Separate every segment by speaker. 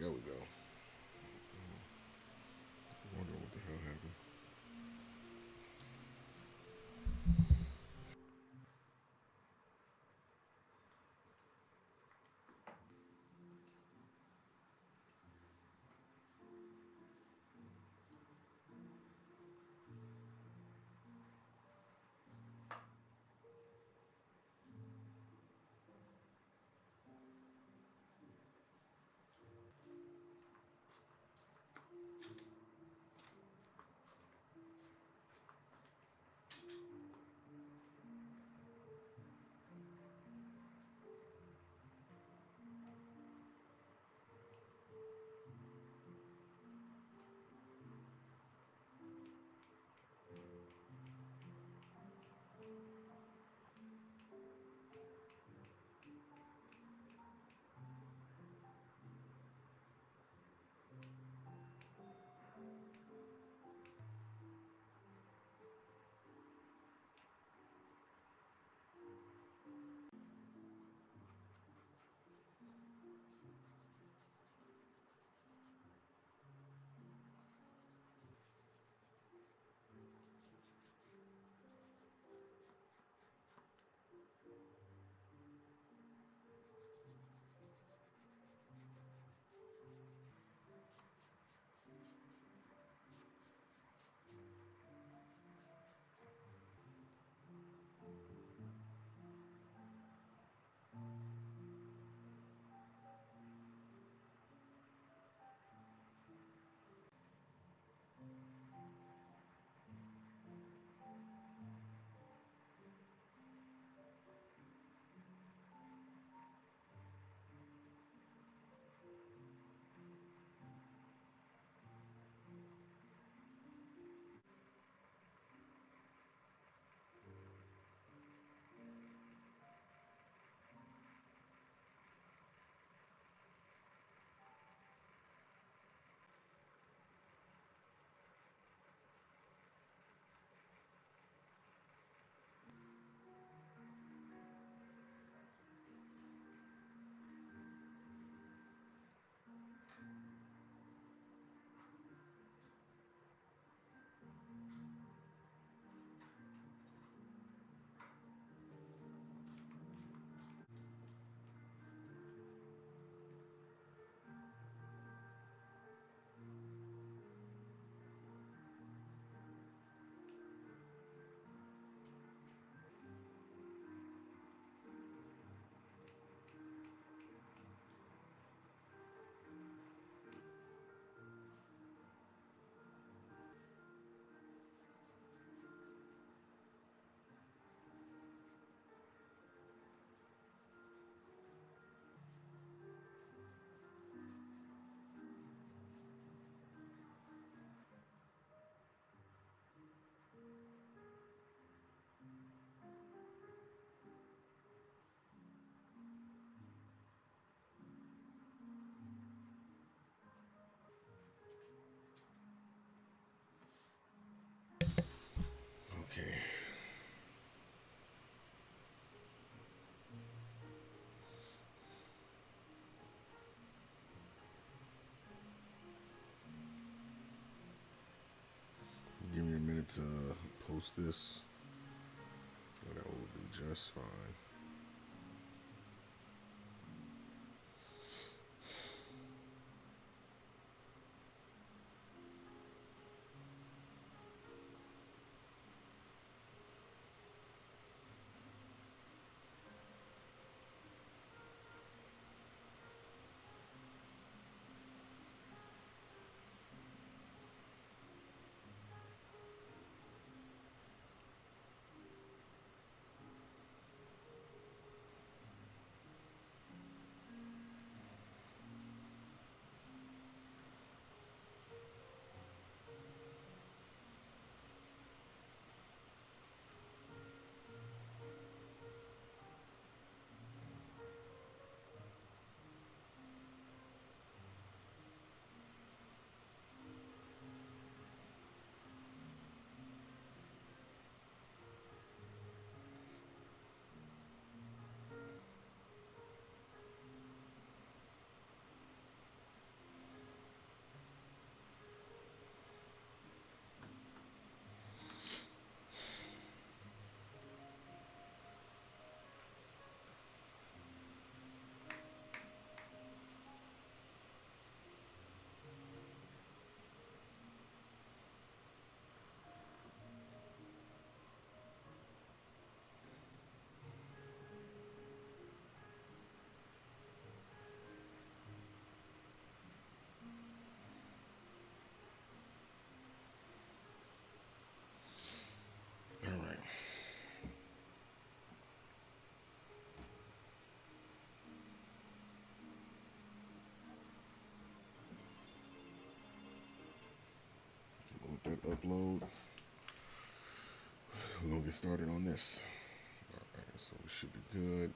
Speaker 1: There we go. Wondering what the hell happened. Okay. Give me a minute to post this, and that will be just fine. upload. We're gonna get started on this. Alright, so we should be good.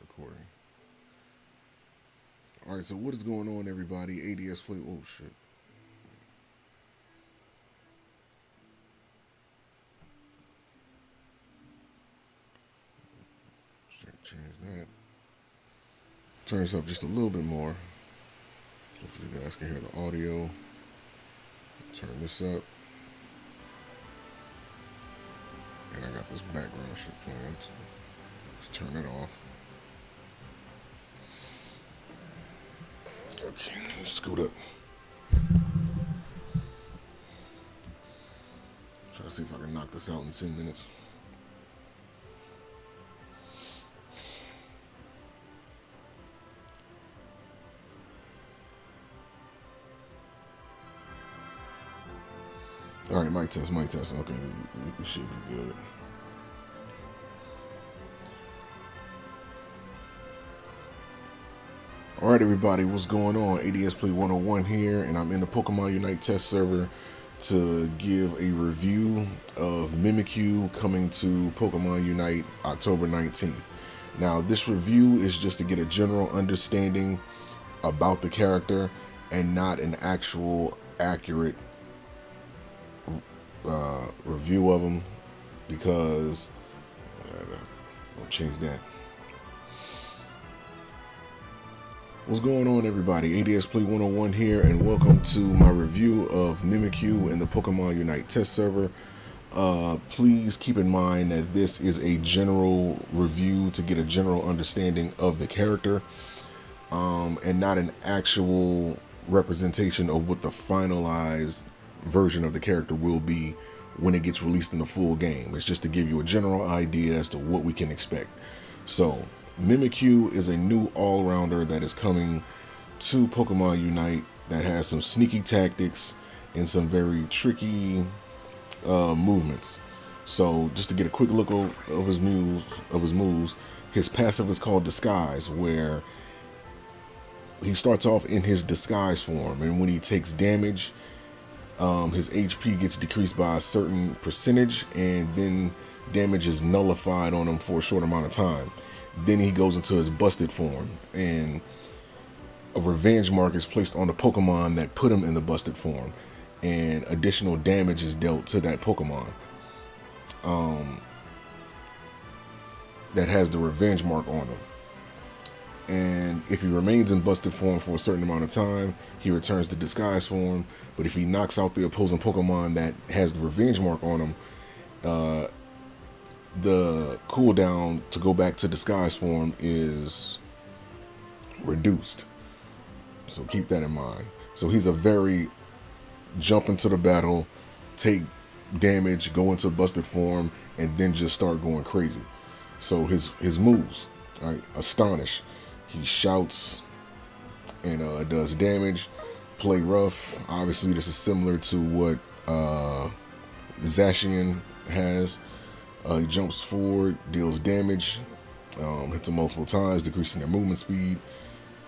Speaker 1: Recording. Alright, so what is going on, everybody? ADS Play. Oh shit. Change that. Turn this up just a little bit more. Hopefully you guys can hear the audio. Turn this up. And I got this background shit playing, so let's turn it off. Okay, let's scoot up. Try to see if I can knock this out in 10 minutes. All right, mic test. Okay, we should be good. All right, everybody, what's going on? ADS Play 101 here, and I'm in the Pokemon Unite test server to give a review of Mimikyu coming to Pokemon Unite October 19th. Now, this review is just to get a general understanding about the character and not an actual accurate review of him, because I'll change that. What's going on, everybody? ADS Play 101 here, and welcome to my review of Mimikyu in the Pokemon Unite test server. Please keep in mind that this is a general review to get a general understanding of the character, and not an actual representation of what the finalized version of the character will be when it gets released in the full game. It's just to give you a general idea as to what we can expect. So Mimikyu is a new all-rounder that is coming to Pokemon Unite that has some sneaky tactics and some very tricky movements. So just to get a quick look of his moves, his passive is called Disguise, where he starts off in his disguise form, and when he takes damage, his HP gets decreased by a certain percentage, and then damage is nullified on him for a short amount of time. Then he goes into his busted form, and a revenge mark is placed on the Pokemon that put him in the busted form, and additional damage is dealt to that Pokemon that has the revenge mark on him. And if he remains in busted form for a certain amount of time, he returns to disguise form. But if he knocks out the opposing Pokemon that has the revenge mark on him, the cooldown to go back to disguise form is reduced. So keep that in mind. So he's a very jump into the battle, take damage, go into busted form, and then just start going crazy. So his moves, right? Astonish. He shouts and does damage. Play rough. Obviously, this is similar to what Zacian has. He jumps forward, deals damage, hits them multiple times, decreasing their movement speed,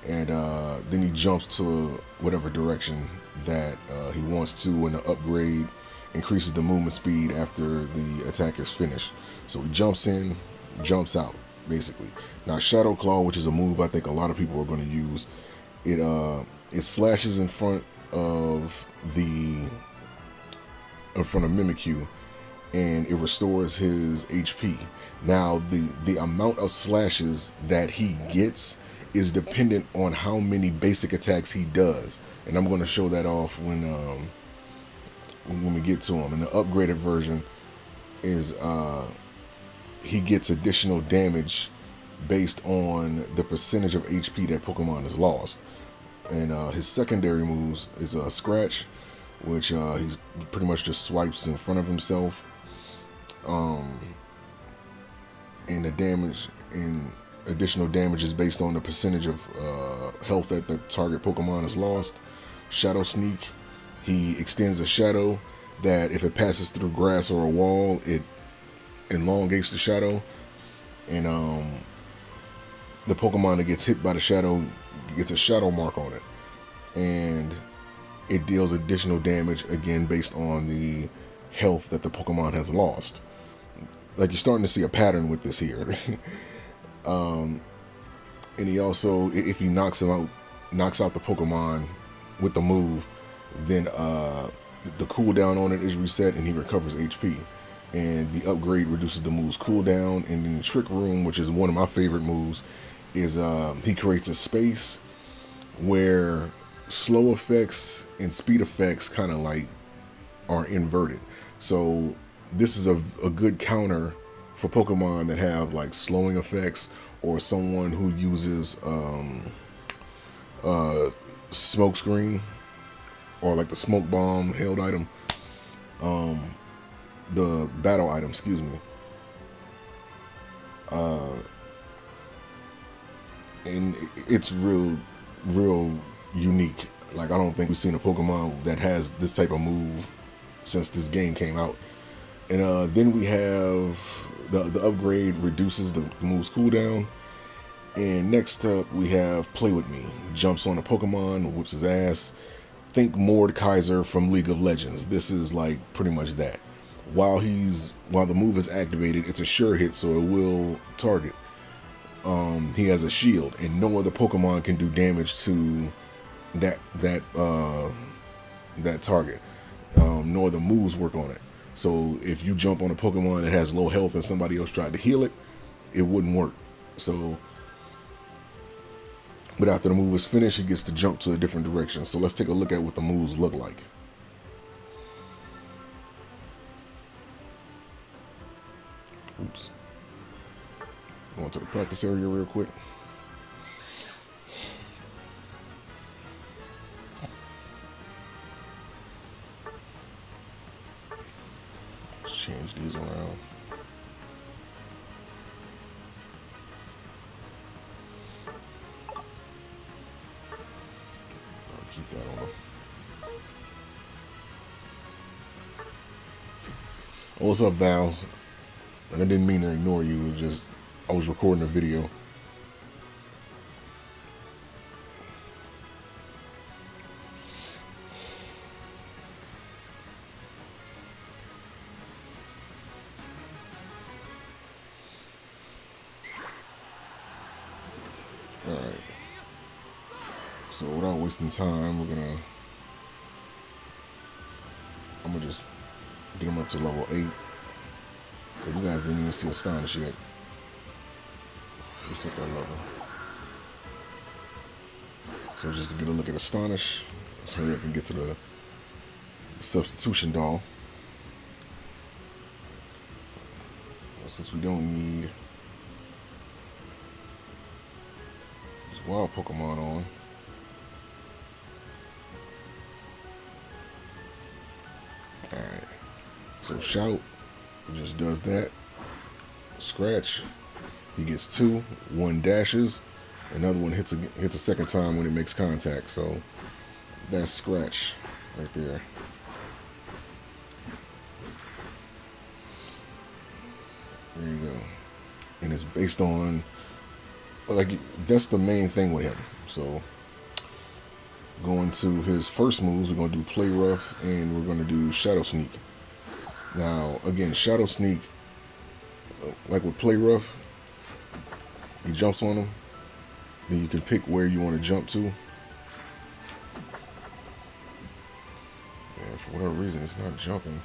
Speaker 1: and then he jumps to whatever direction that he wants to, and the upgrade increases the movement speed after the attack is finished. So he jumps in, jumps out, basically. Now, Shadow Claw, which is a move I think a lot of people are going to use, it slashes in front of Mimikyu, and it restores his HP. Now, the amount of slashes that he gets is dependent on how many basic attacks he does, and I'm going to show that off when we get to him. And the upgraded version is he gets additional damage based on the percentage of HP that Pokemon has lost. And his secondary moves is a Scratch, which he pretty much just swipes in front of himself. And the damage and additional damage is based on the percentage of health that the target Pokemon has lost. Shadow Sneak, he extends a shadow that if it passes through grass or a wall, it elongates the shadow, and the Pokemon that gets hit by the shadow gets a shadow mark on it. And it deals additional damage, again, based on the health that the Pokemon has lost. Like, you're starting to see a pattern with this here. And he also, if he knocks out the Pokemon with the move, then the cooldown on it is reset and he recovers HP. And the upgrade reduces the move's cooldown. And then the Trick Room, which is one of my favorite moves, is he creates a space where slow effects and speed effects kind of like are inverted. So this is a good counter for Pokemon that have like slowing effects, or someone who uses smoke screen, or like the smoke bomb held item, the battle item, excuse me. And it's real unique. Like, I don't think we've seen a Pokemon that has this type of move since this game came out. And then we have the upgrade reduces the move's cooldown. And next up we have Play With Me. Jumps on a Pokemon, whips his ass. Think Mordekaiser from League of Legends. This is like pretty much that. While the move is activated, it's a sure hit, so it will target. He has a shield, and no other Pokemon can do damage to that target. Nor the moves work on it. So if you jump on a Pokemon that has low health and somebody else tried to heal it, it wouldn't work. So, but after the move is finished, he gets to jump to a different direction. So let's take a look at what the moves look like. Oops. Going to the practice area real quick. Let's change these around. I'll keep that on. Oh, what's up, Val? And I didn't mean to ignore you. It was just, I was recording a video. Alright. So without wasting time, I'm gonna just get him up to level 8. But you guys didn't even see Astonish yet. Just at that level. So just to get a look at Astonish, let's hurry up and get to the substitution doll. Since we don't need this wild Pokemon on. Alright. So Shout just does that. Scratch. He gets 2. 1 dashes. Another one hits a second time when it makes contact. So that's Scratch right there. There you go. And it's based on, like, that's the main thing with him. So going to his first moves, we're going to do Play Rough and we're going to do Shadow Sneak. Now, again, Shadow Sneak, like with Play Rough, he jumps on him. Then you can pick where you want to jump to. And for whatever reason, it's not jumping.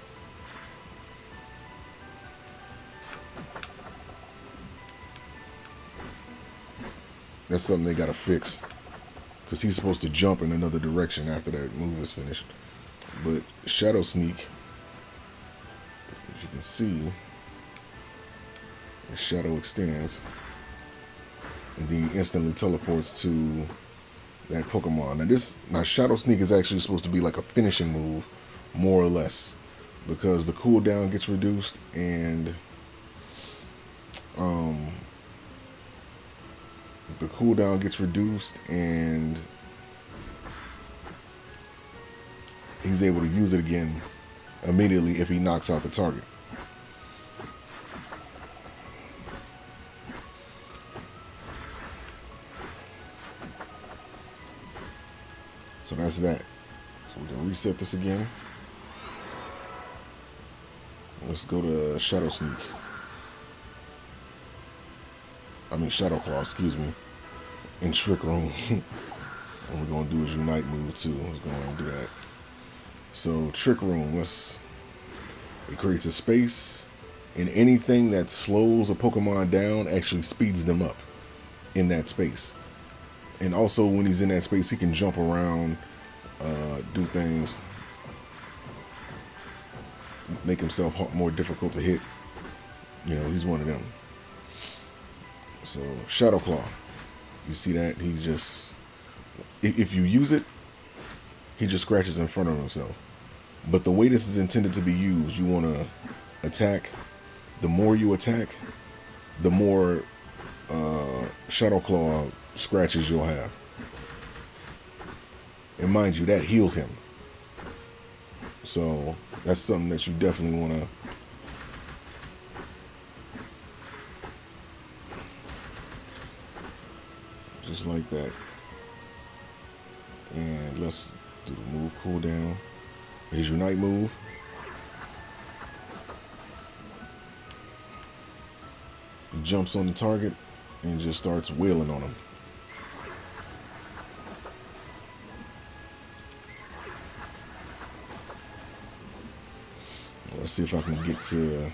Speaker 1: That's something they got to fix. Because he's supposed to jump in another direction after that move is finished. But Shadow Sneak, as you can see, the shadow extends. And then he instantly teleports to that Pokemon. Now Shadow Sneak is actually supposed to be like a finishing move, more or less. Because the cooldown gets reduced and he's able to use it again immediately if he knocks out the target. So that's that. So we can reset this again. Let's go to Shadow Sneak. Shadow Claw, excuse me. In Trick Room. And we're going to do his Unite move too. Let's go ahead and do that. So Trick Room, it creates a space, and anything that slows a Pokemon down actually speeds them up in that space. And also when he's in that space, he can jump around, do things, make himself more difficult to hit. You know, he's one of them. So Shadow Claw, you see that? He just, if you use it, he just scratches in front of himself. But the way this is intended to be used, you want to attack. The more you attack, the more Shadow Claw scratches you'll have. And mind you, that heals him. So that's something that you definitely want to just like that. And let's do the move cooldown. Here's your Unite move. He jumps on the target and just starts wailing on him. Let's see if I can get to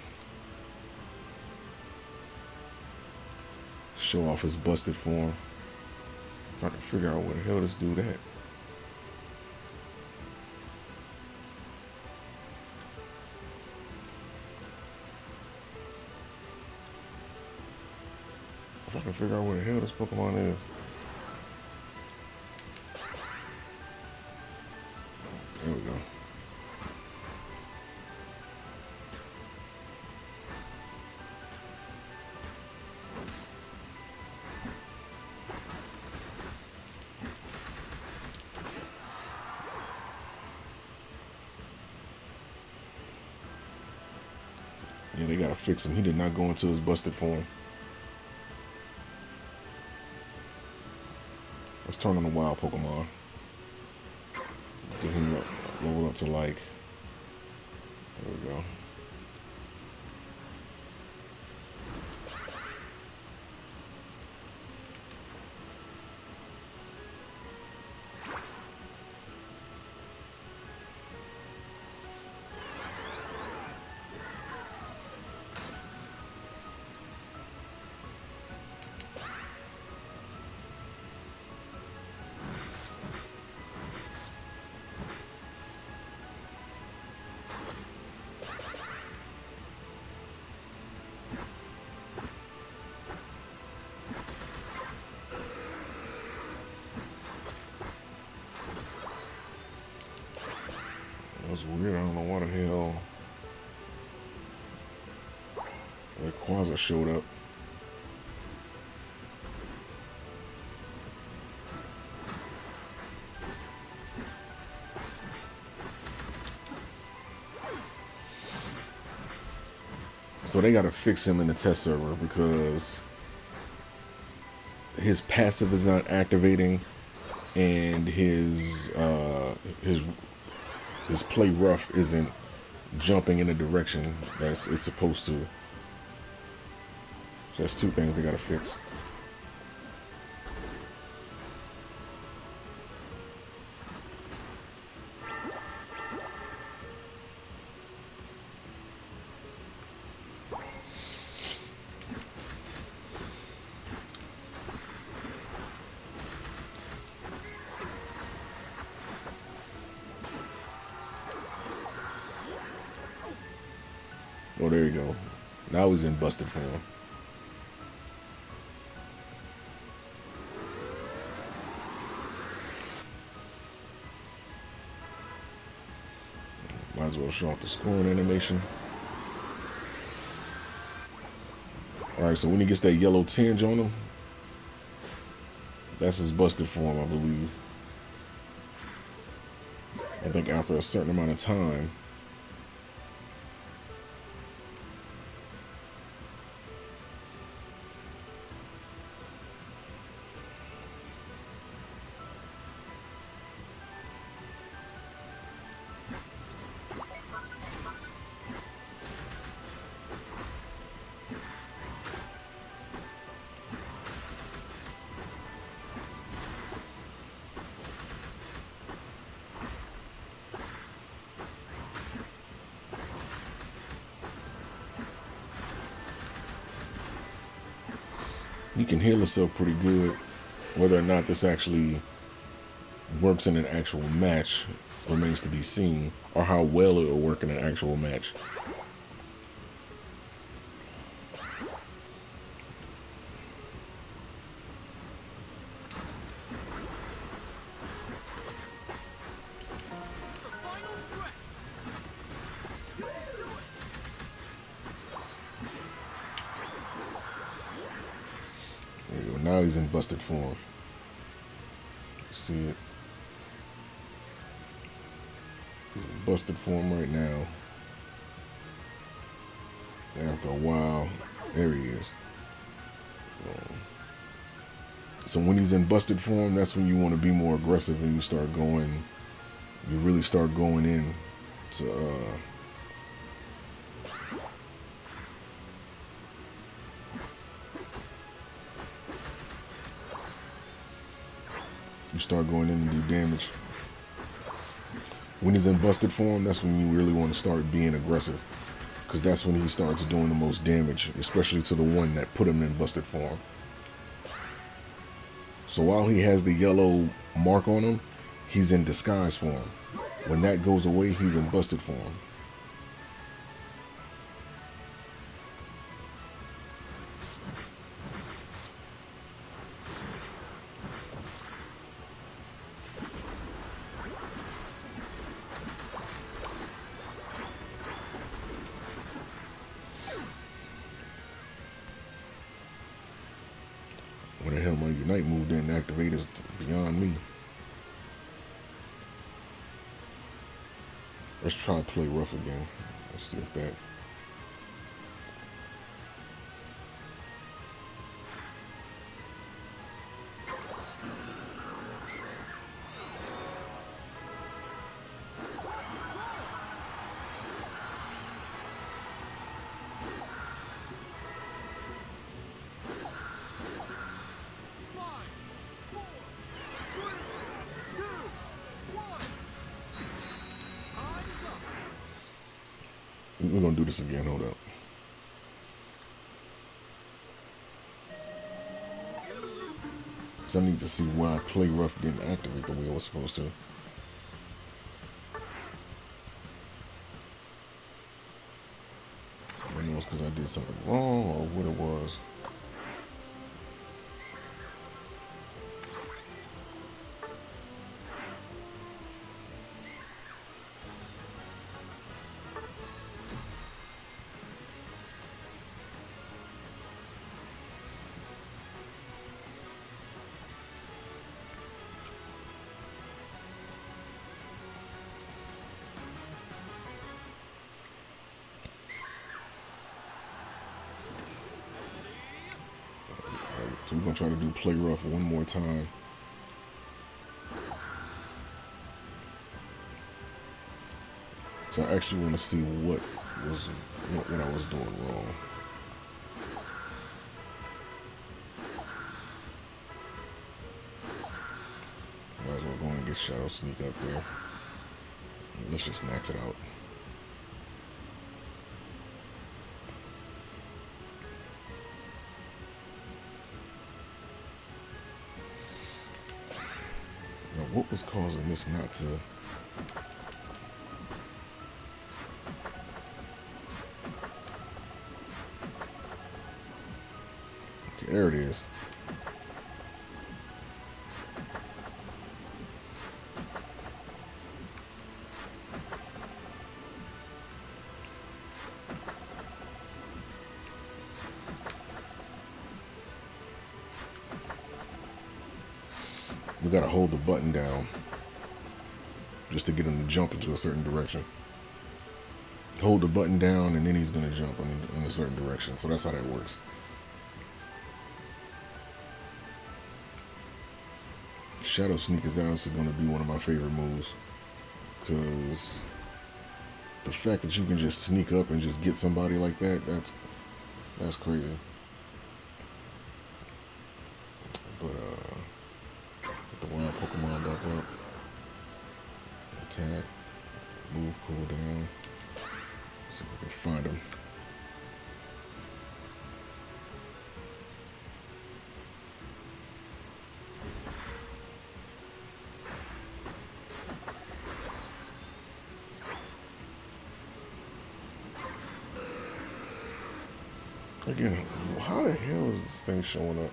Speaker 1: show off his busted form. If I can figure out where the hell this dude at. If I can figure out where the hell this Pokemon is. There we go. Yeah, they gotta fix him. He did not go into his busted form. Let's turn on the wild Pokemon. Give him a level up to like. There we go. That was weird. I don't know why the hell that Quasar showed up. So they gotta fix him in the test server because his passive is not activating, and his play rough isn't jumping in the direction that it's supposed to. So that's two things they gotta fix. Oh, there you go. Now he's in busted form. Might as well show off the scoring animation. Alright, so when he gets that yellow tinge on him, that's his busted form, I believe. I think after a certain amount of time, He can heal himself pretty good. Whether or not this actually works in an actual match remains to be seen, or how well it will work in an actual match. There you go. Now he's in busted form. See it? He's in busted form right now. After a while, there he is. So when he's in busted form, that's when you want to be more aggressive and you really start going in to you start going in and do damage. When he's in busted form, that's when you really want to start being aggressive, because that's when he starts doing the most damage, especially to the one that put him in busted form. So while he has the yellow mark on him, he's in disguise form. When that goes away, he's in busted form. Where the hell my Unite move didn't activate is beyond me. Let's try to play rough again. Let's see if that... We're gonna do this again. Hold up. Because I need to see why play rough didn't activate the way it was supposed to. I don't know it's because I did something wrong or what it was. So we're gonna try to do play rough one more time. So I actually want to see what I was doing wrong. Might as well go and get Shadow Sneak up there. Let's just max it out. Now, what was causing this not to... Okay, there it is. We gotta hold the button down just to get him to jump into a certain direction. Hold the button down and then he's gonna jump in a certain direction. So that's how that works. Shadow Sneak is honestly gonna be one of my favorite moves, because the fact that you can just sneak up and just get somebody like that, that's crazy. But get the wild Pokemon back up. Attack. Move cooldown. See if we can find him. Again, how the hell is this thing showing up?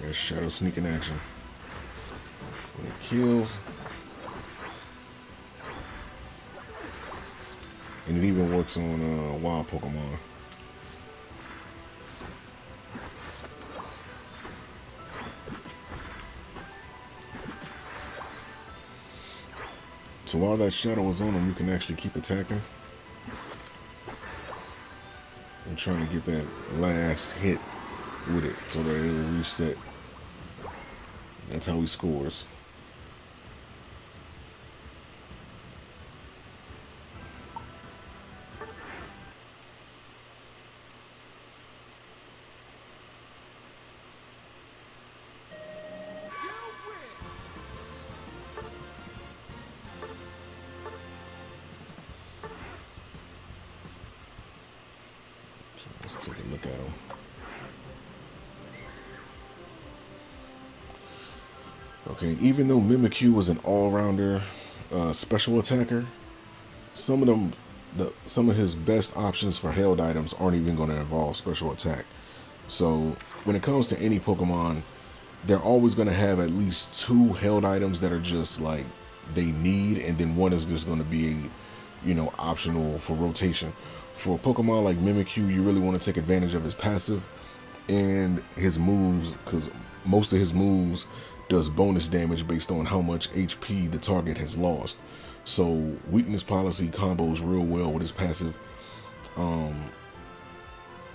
Speaker 1: There's Shadow Sneak in action. When it kills. And it even works on wild Pokemon. So while that shadow is on him, you can actually keep attacking. And trying to get that last hit with it so that it'll reset. That's how he scores. Let's take a look at him. Okay, even though Mimikyu was an all-rounder special attacker, some of his best options for held items aren't even going to involve special attack. So when it comes to any Pokemon, they're always going to have at least two held items that are just like they need, and then one is just going to be, optional for rotation. For a Pokemon like Mimikyu, you really want to take advantage of his passive and his moves, because most of his moves does bonus damage based on how much HP the target has lost. So weakness policy combos real well with his passive,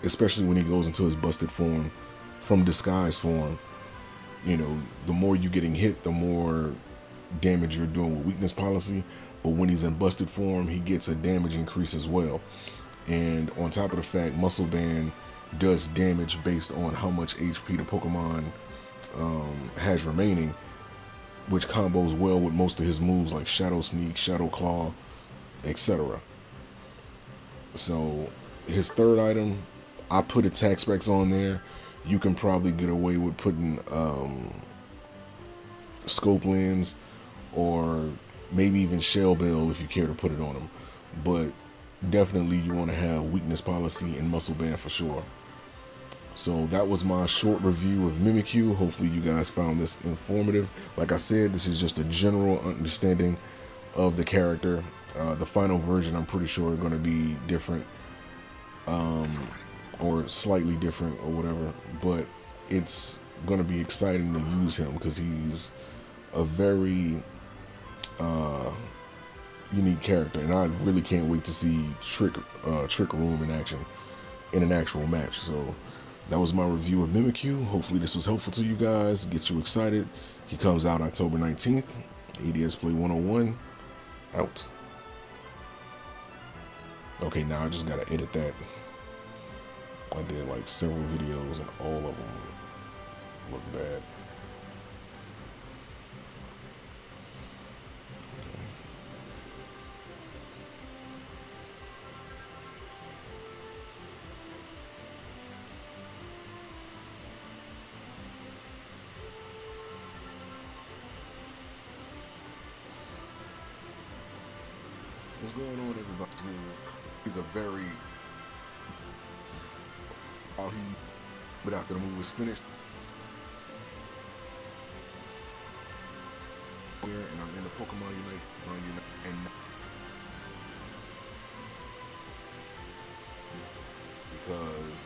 Speaker 1: especially when he goes into his busted form from disguise form. The more you're getting hit, the more damage you're doing with weakness policy. But when he's in busted form, he gets a damage increase as well. And on top of the fact, Muscle Band does damage based on how much HP the Pokemon has remaining, which combos well with most of his moves like Shadow Sneak, Shadow Claw, etc. So his third item, I put attack specs on there. You can probably get away with putting Scope Lens or maybe even Shell Bill if you care to put it on him. But definitely you want to have weakness policy and Muscle Band for sure. So that was my short review of Mimikyu. Hopefully you guys found this informative. Like I said, this is just a general understanding of the character. The final version, I'm pretty sure, are going to be different, or slightly different or whatever. But it's going to be exciting to use him because he's a very unique character. And I really can't wait to see Trick Room in action in an actual match. So that was my review of Mimikyu. Hopefully this was helpful to you guys, gets you excited. He comes out October 19th. ADS Play 101, out. Okay, now I just gotta edit that. I did like several videos and all of them look bad. What's going on, everybody? He's a very but after the movie was finished, here and I'm in the Pokemon Unite, and because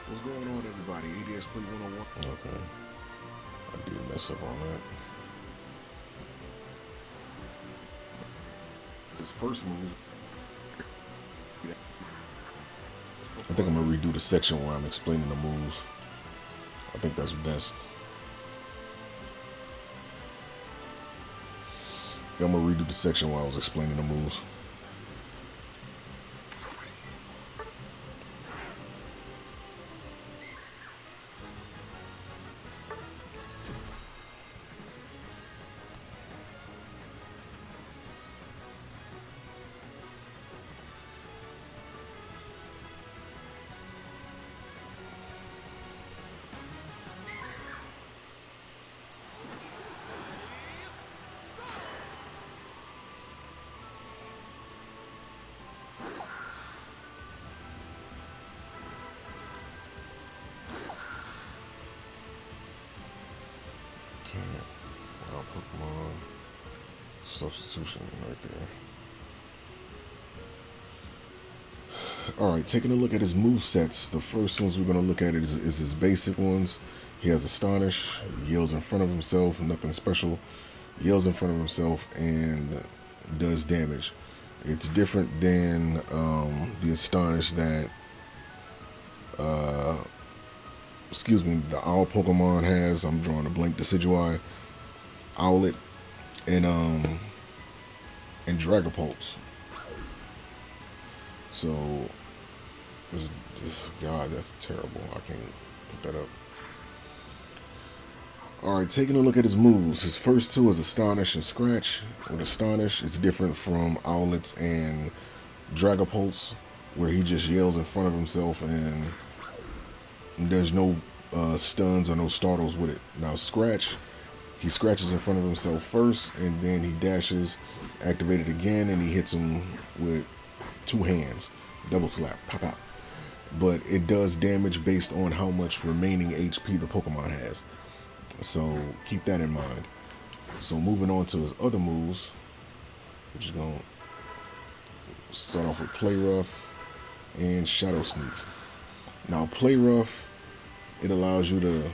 Speaker 1: what's going on, everybody? ADS Play 101. Okay. I did mess up on that. His first move. I think I'm gonna redo the section where I'm explaining the moves. I think that's best. I'm gonna redo the section where I was explaining the moves. I'll Pokemon substitution right there. Alright, taking a look at his move sets. The first ones we're going to look at is his basic ones. He has Astonish, yells in front of himself, nothing special. Yells in front of himself and does damage. It's different than the Astonish that the Owl Pokemon has. I'm drawing a blank. Decidueye, Owlet, and Dragapulse. So, God, that's terrible. I can't put that up. Alright, taking a look at his moves. His first two is Astonish and Scratch. With Astonish, it's different from Owlets and Dragapulse, where he just yells in front of himself and there's no stuns or no startles with it. Now Scratch, he scratches in front of himself first, and then he dashes, activate it again, and he hits him with two hands. Double slap, pop out. But it does damage based on how much remaining HP the Pokemon has. So keep that in mind. So moving on to his other moves, we're just going to start off with Play Rough and Shadow Sneak. Now Play Rough, it allows you to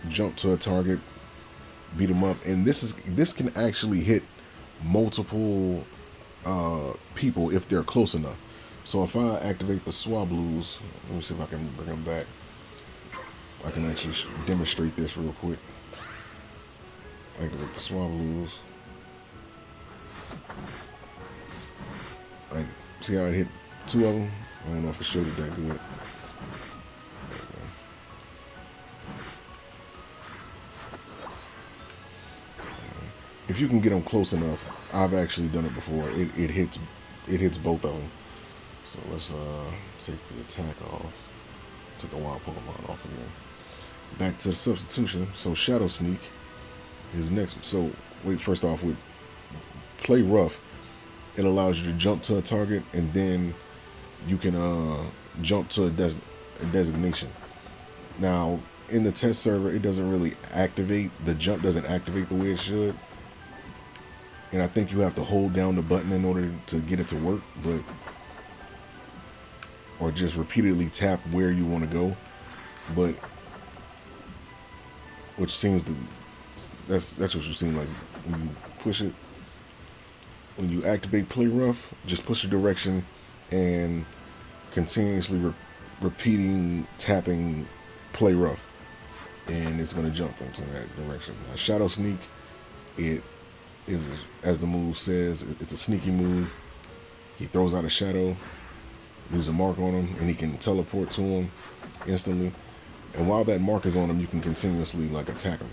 Speaker 1: jump to a target, beat them up, and this can actually hit multiple people if they're close enough. So if I activate the Swablues, let me see if I can bring them back. I can actually demonstrate this real quick. Activate the Swablues. Like, see how I hit two of them? I don't know if it showed it that good. If you can get them close enough, I've actually done it before. It hits both of them. So let's take the attack off. Took the wild Pokemon off again. Back to the substitution. So Shadow Sneak is next. So wait, first off with Play Rough, it allows you to jump to a target and then you can jump to a designation. Now in the test server, it doesn't really activate. The jump doesn't activate the way it should. And I think you have to hold down the button in order to get it to work, or just repeatedly tap where you want to go. But which seems to that's what you seem like when you push it. When you activate Play Rough, just push the direction and continuously repeating tapping Play Rough, and it's going to jump into that direction. Now, Shadow Sneak, it is, as the move says, it's a sneaky move. He throws out a shadow, leaves a mark on him, and he can teleport to him instantly. And while that mark is on him, you can continuously like attack him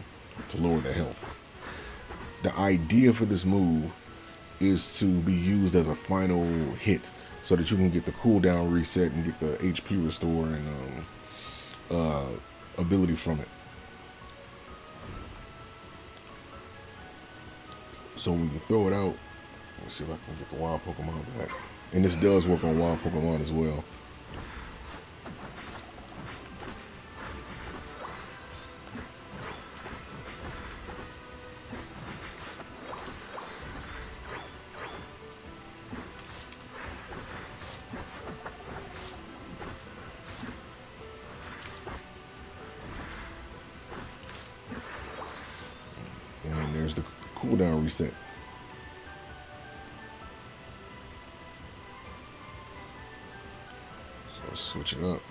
Speaker 1: to lower their health. The idea for this move is to be used as a final hit so that you can get the cooldown reset and get the HP restore and ability from it. So when you throw it out, let's see if I can get the wild Pokemon back. And this does work on wild Pokemon as well. And there's the cooldown reset. So let's switch it up.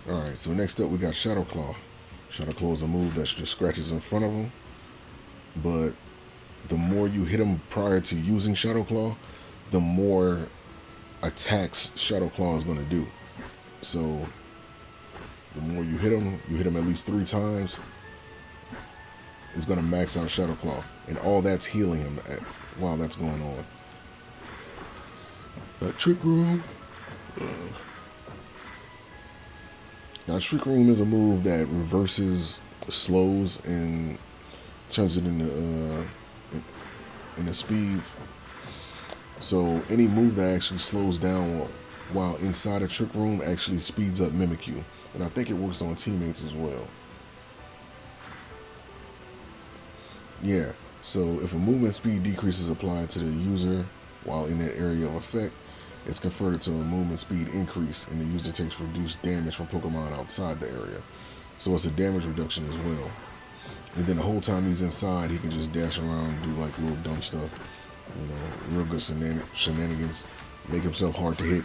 Speaker 1: Alright, so next up we got Shadow Claw. Shadow Claw is a move that just scratches in front of him, but the more you hit him prior to using Shadow Claw, the more attacks Shadow Claw is going to do. So the more you hit him at least 3 times, it's going to max out Shadow Claw, and all that's healing him while that's going on. Trick Room. Now, Trick Room is a move that reverses, slows, and turns it into speeds. So any move that actually slows down while inside a Trick Room actually speeds up Mimikyu. And I think it works on teammates as well. Yeah, so if a movement speed decrease is applied to the user while in that area of effect, it's converted to a movement speed increase, and the user takes reduced damage from Pokemon outside the area. So it's a damage reduction as well. And then the whole time he's inside, he can just dash around and do like little dumb stuff. You know, real good shenanigans. Make himself hard to hit.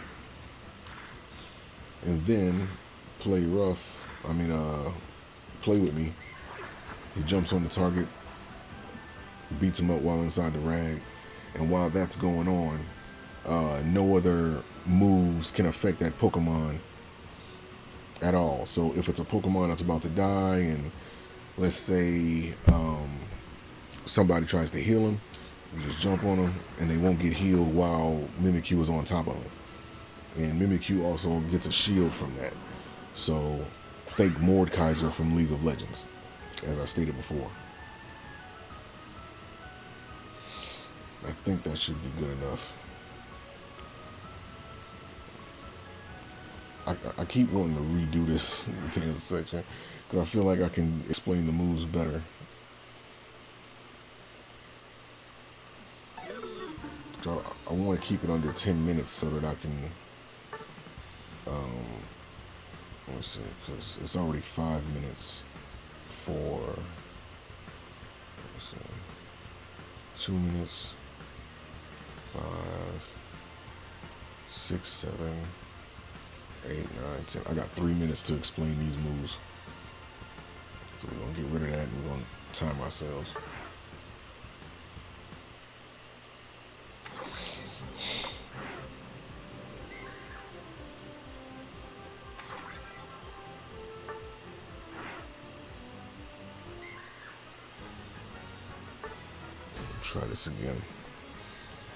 Speaker 1: And then play with me. He jumps on the target, beats him up while inside the rag. And while that's going on, no other moves can affect that Pokemon at all. So if it's a Pokemon that's about to die, and let's say somebody tries to heal him, you just jump on them and they won't get healed while Mimikyu is on top of them. And Mimikyu also gets a shield from that. So thank Mordekaiser from League of Legends, as I stated before. I think that should be good enough. I keep wanting to redo this damn section because I feel like I can explain the moves better. So I want to keep it under 10 minutes so that I can, let's see, because it's already 5 minutes for, let's see, 2 minutes, 5, 6, 7, 8, 9, 10. I got 3 minutes to explain these moves. So we're going to get rid of that and we're going to time ourselves. Try this again.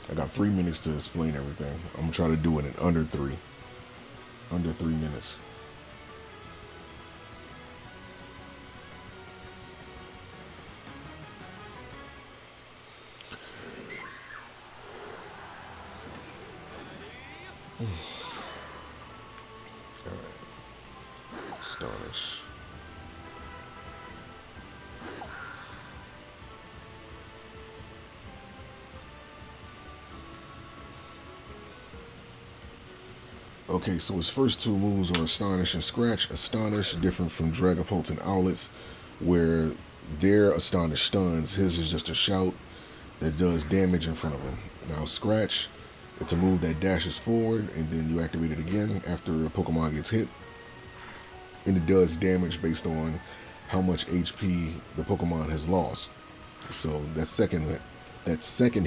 Speaker 1: I got 3 minutes to explain everything. I'm going to try to do it in under 3 minutes. All right. Astonish. Okay, so his first two moves are Astonish and Scratch. Astonish, different from Dragapult and Owlets, where their Astonish stuns. His is just a shout that does damage in front of him. Now, Scratch, it's a move that dashes forward, and then you activate it again after a Pokemon gets hit. And it does damage based on how much HP the Pokemon has lost. So that second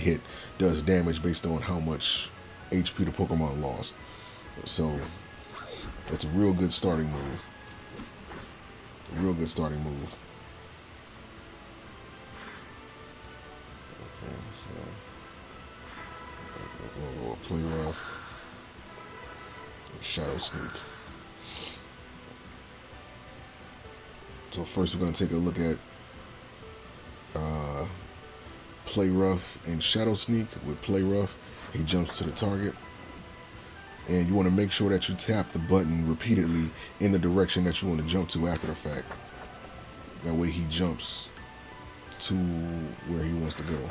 Speaker 1: hit does damage based on how much HP the Pokemon lost. So it's a real good starting move. Real good starting move. Okay, so we'll play rough. Shadow Sneak. So first we're going to take a look at Play Rough and Shadow Sneak. With Play Rough, he jumps to the target. And you want to make sure that you tap the button repeatedly in the direction that you want to jump to after the fact. That way he jumps to where he wants to go.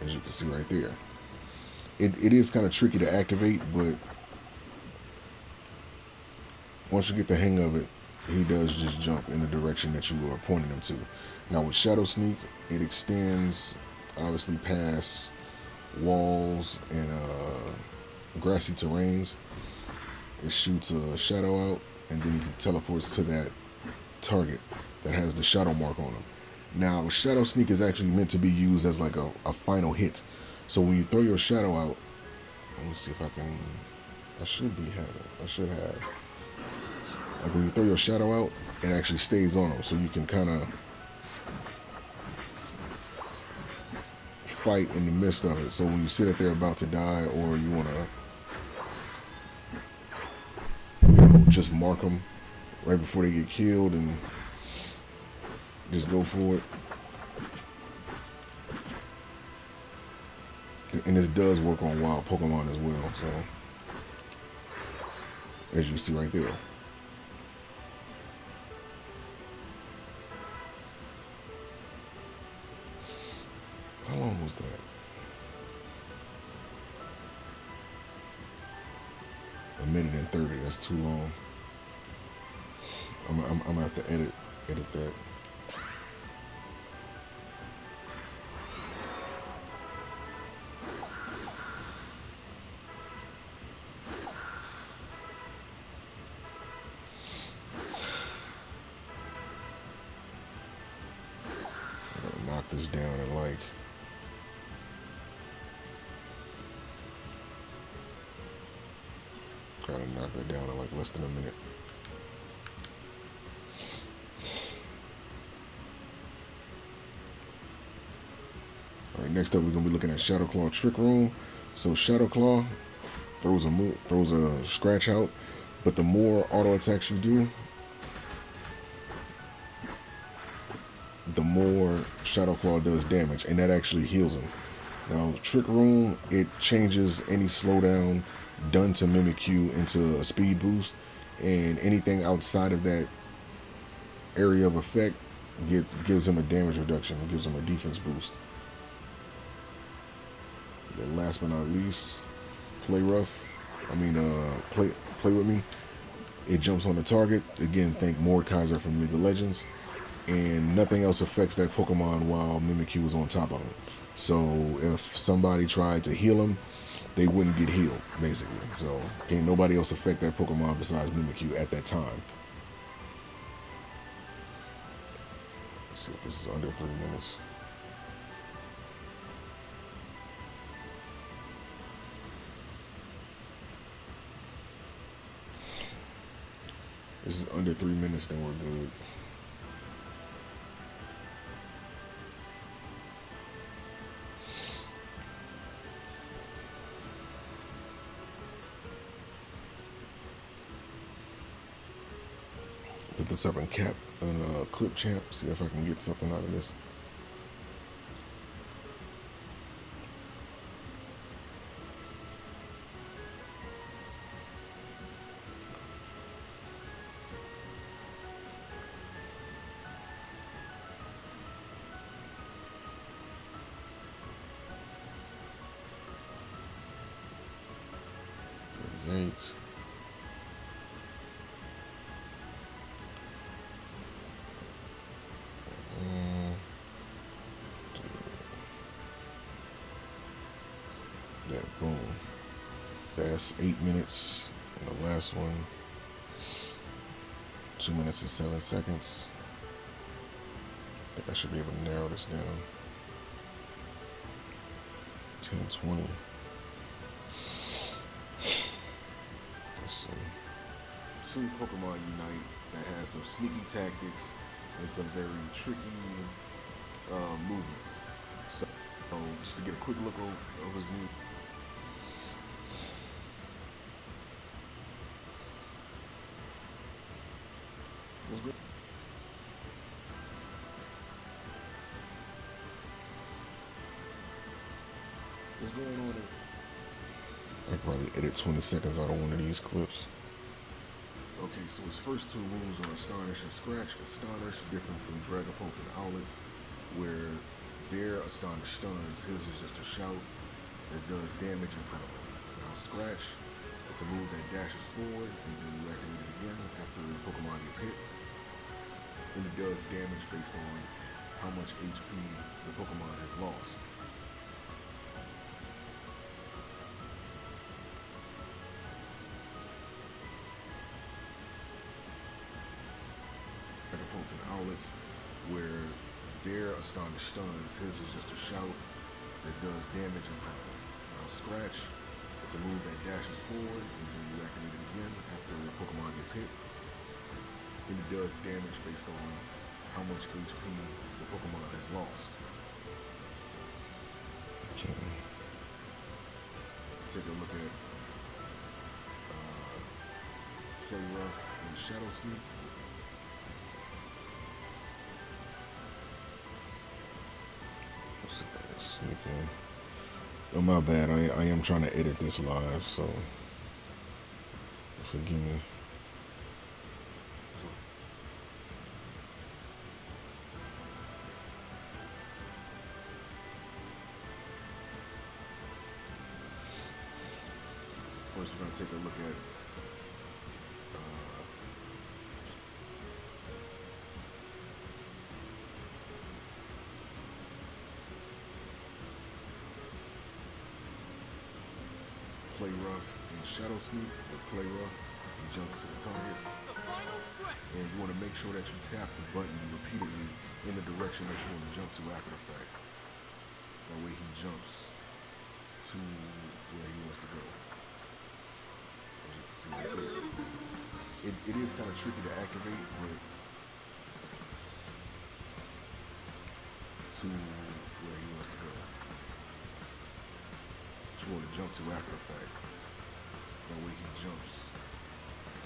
Speaker 1: As you can see right there. It is kind of tricky to activate, but once you get the hang of it, he does just jump in the direction that you are pointing him to. Now with Shadow Sneak, it extends obviously past walls and grassy terrains. It shoots a shadow out, and then he teleports to that target that has the shadow mark on him. Now, Shadow Sneak is actually meant to be used as like a final hit. So when you throw your shadow out, let me see if I can. I should have. Like when you throw your shadow out, it actually stays on him, so you can kind of fight in the midst of it. So when you sit there about to die, or you want to, just mark them right before they get killed and just go for it. And this does work on wild Pokemon as well, so as you see right there. How long was that? A minute and 30. That's too long. I'm gonna have to edit that. Knock this down in like gotta knock that down in like less than a minute. Alright, next up we're gonna be looking at Shadow Claw Trick Room. So Shadow Claw throws a scratch out, but the more auto attacks you do, the more Shadow Claw does damage, and that actually heals him. Now, Trick Room, it changes any slowdown done to Mimikyu into a speed boost, and anything outside of that area of effect gives him a damage reduction, gives him a defense boost. And last but not least, Play With Me. It jumps on the target. Again, think Mordekaiser from League of Legends. And nothing else affects that Pokemon while Mimikyu was on top of him. So if somebody tried to heal him, they wouldn't get healed, basically. So can't nobody else affect that Pokemon besides Mimikyu at that time. Let's see if this is under 3 minutes. This is under 3 minutes, then we're good. Put this up in clip champ, see if I can get something out of this. That boom. That's 8 minutes. And the last one, 2 minutes and 7 seconds. I think I should be able to narrow this down. 10:20. Let's see. 2 Pokemon unite that has some sneaky tactics and some very tricky movements. So just to get a quick look of his move. What's good? What's going on there? I probably edit 20 seconds out of one of these clips. Okay, so his first 2 moves are Astonish and Scratch. Astonish, different from Dragapult and Owlets, where their Astonish stuns. His is just a shout that does damage in front of him. Now Scratch, it's a move that dashes forward, and then you activate it again after the Pokemon gets hit. And it does damage based on how much HP the Pokemon has lost. Dragapult and Owlets, where their Astonish stuns, his is just a shout that does damage in front of him. Now Scratch, it's a move that dashes forward, and then you activate it again after the Pokemon gets hit. And it does damage based on how much HP the Pokemon has lost. take a look at Play Rough and Shadow Sneak. Let's see if I can sneak in. Oh, my bad. I am trying to edit this live, so forgive me. First, we're going to take a look at Play Rough and Shadow Sneak. With Play Rough, he jumps to the target. And you want to make sure that you tap the button repeatedly in the direction that you want to jump to after the fact. That way he jumps to where he wants to go. As you can see right there. It is kind of tricky to activate, but to where he wants to go. You want to jump to after the fact. That way he jumps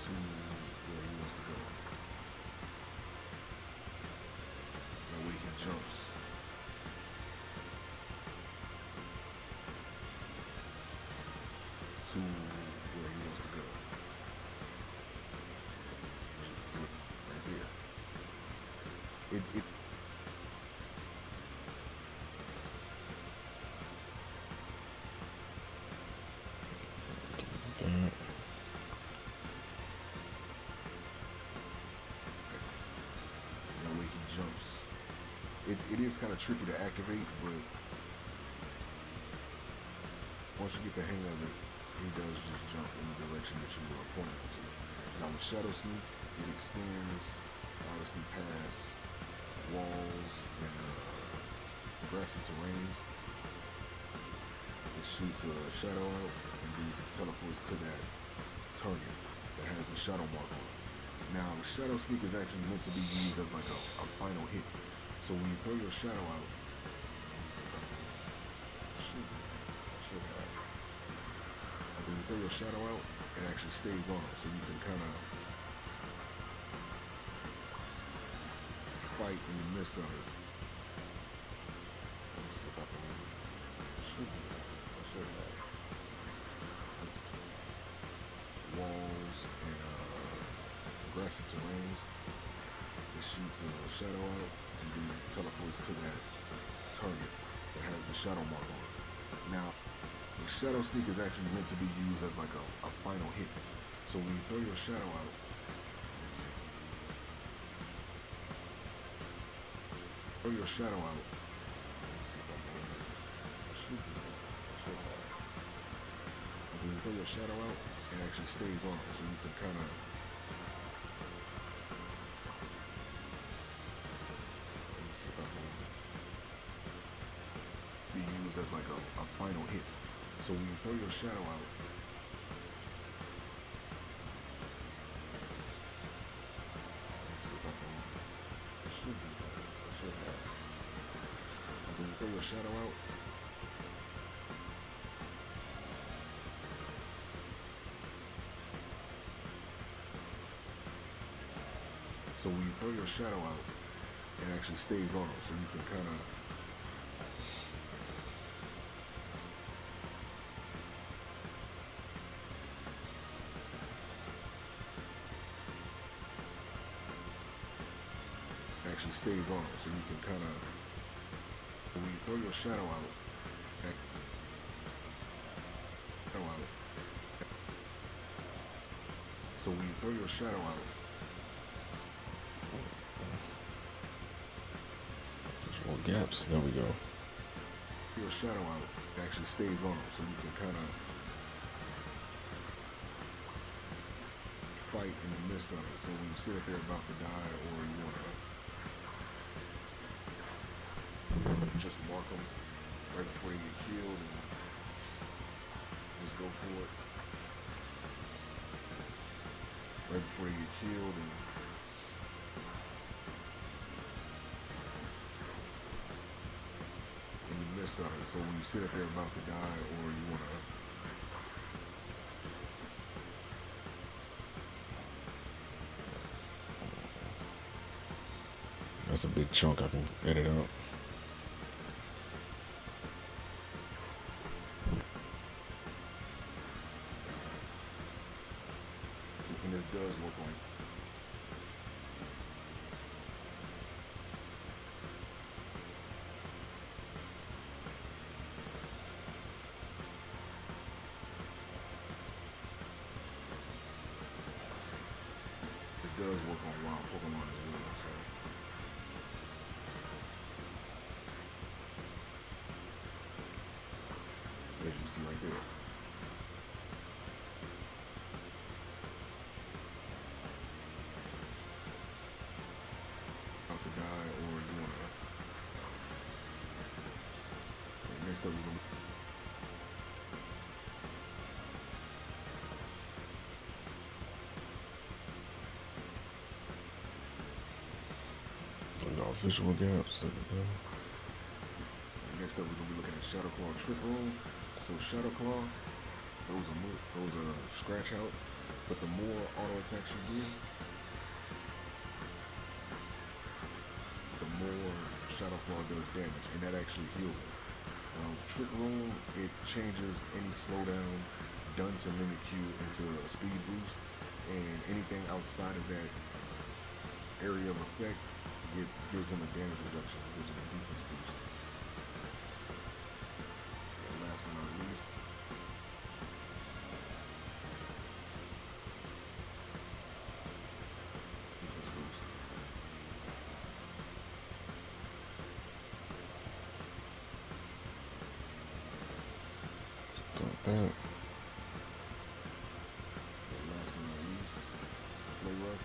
Speaker 1: to where he wants to go. That way he jumps to where he wants to go. As you can see right there. It is kind of tricky to activate, but once you get the hang of it, he does just jump in the direction that you were pointing to. Now with Shadow Sneak, it extends obviously past walls and grassy terrains. It shoots a shadow out, and then you can teleport to that target that has the shadow mark on it. Now, the Shadow Sneak is actually meant to be used as like a final hit. So when you throw your shadow out, when you throw your shadow out, it actually stays on, so you can kind of fight in the midst of it. Let me see if I can. I should have walls and grassy terrains. It shoots a shadow out and then teleports to that target that has the shadow mark on it. Now, the Shadow Sneak is actually meant to be used as like a final hit. So when you throw your shadow out, throw your shadow out. Let's see if I can. When you throw your shadow out, it actually stays on, so you can kind of be used as like a final hit. So when you throw your shadow out, let's see if I can. I should have. When you throw your shadow out, so when you throw your shadow out, it actually stays on, so you can kind of stays on, so you can kind of, when you throw your shadow out, so when you throw your shadow out, there's more gaps. There we go. Your shadow out, it actually stays on, so you can kind of fight in the midst of it. So when you sit up there about to die, or you want to just mark them right before they get killed and just go for it. Right before they get killed and in the midst of it. So when you sit up there about to die, or you want to That's a big chunk I can edit out. And this does look like does work on wild Pokemon as well. So as you see right there. About to die, or you wanna. Next up, we're gonna. Visual gaps. Next up, we're gonna be looking at Shadow Claw Trick Room. So Shadow Claw, those are scratch out, but the more auto attacks you do, the more Shadow Claw does damage, and that actually heals it. Trick Room, it changes any slowdown done to Mimikyu into a speed boost, and anything outside of that area of effect gives him a damage reduction, gives him a defense boost. And last but not least, defense boost. Like that. And last but not least, play rough.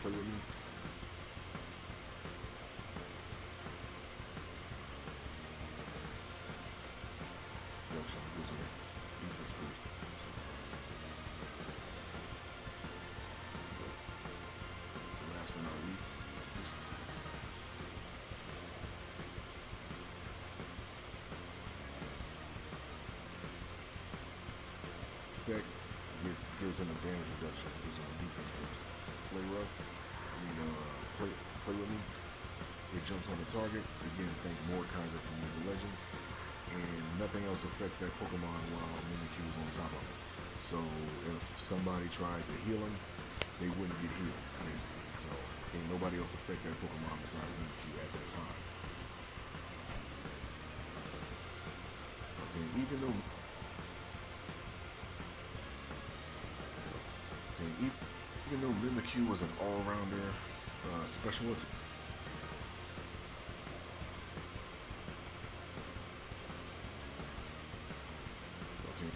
Speaker 1: Play with me. Reduction gives him defense boost. Last but not least, effect gives him a damage reduction, gives him a defense boost. Play rough, play with me. It jumps on the target. Again, thank Mordekaiser from League of Legends. And nothing else affects that Pokemon while Mimikyu is on top of it. So if somebody tries to heal him, they wouldn't get healed, basically. So ain't nobody else affect that Pokemon besides Mimikyu at that time. Okay, even though Mimikyu was an all-rounder special attack. Okay.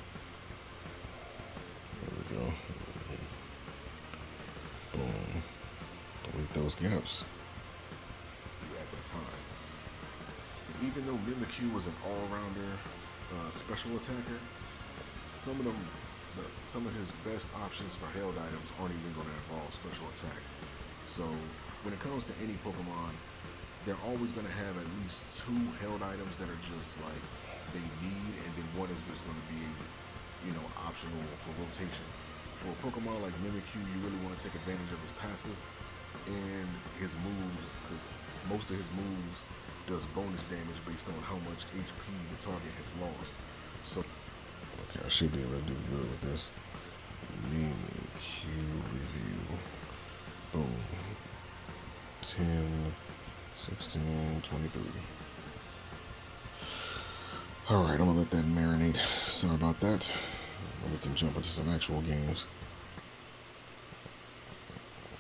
Speaker 1: There we go. Boom. Delete those gaps. At that time. Even though Mimikyu was an all-rounder special attacker, some of his best options for held items aren't even going to involve special attack. So when it comes to any Pokemon, they're always going to have at least two held items that are just like they need, and then one is just going to be, optional for rotation. For a Pokemon like Mimikyu, you really want to take advantage of his passive and his moves, because most of his moves does bonus damage based on how much HP the target has lost. So okay, I should be able to do good with this. Mimikyu review. Boom. 10, 16, 23. Alright, I'm gonna let that marinate. Sorry about that. And we can jump into some actual games.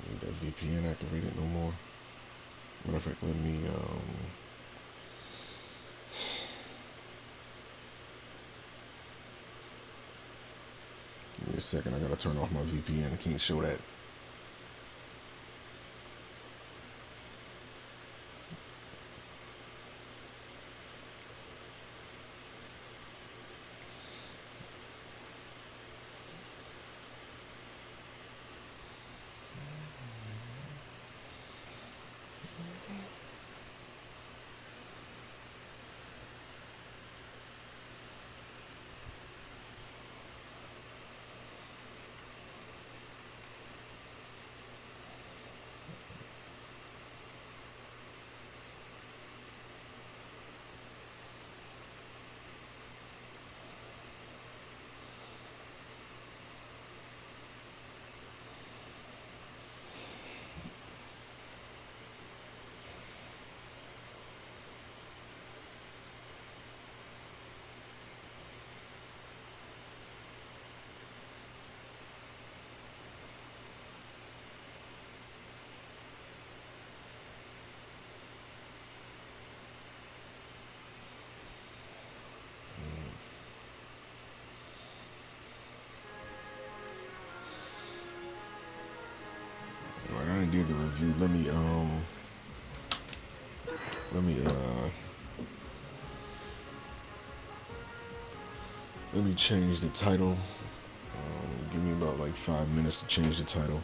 Speaker 1: Need that VPN activated no more. Matter of fact, let me give me a second. I gotta turn off my VPN. I can't show that. did the review. Let me change the title. Give me about like 5 minutes to change the title.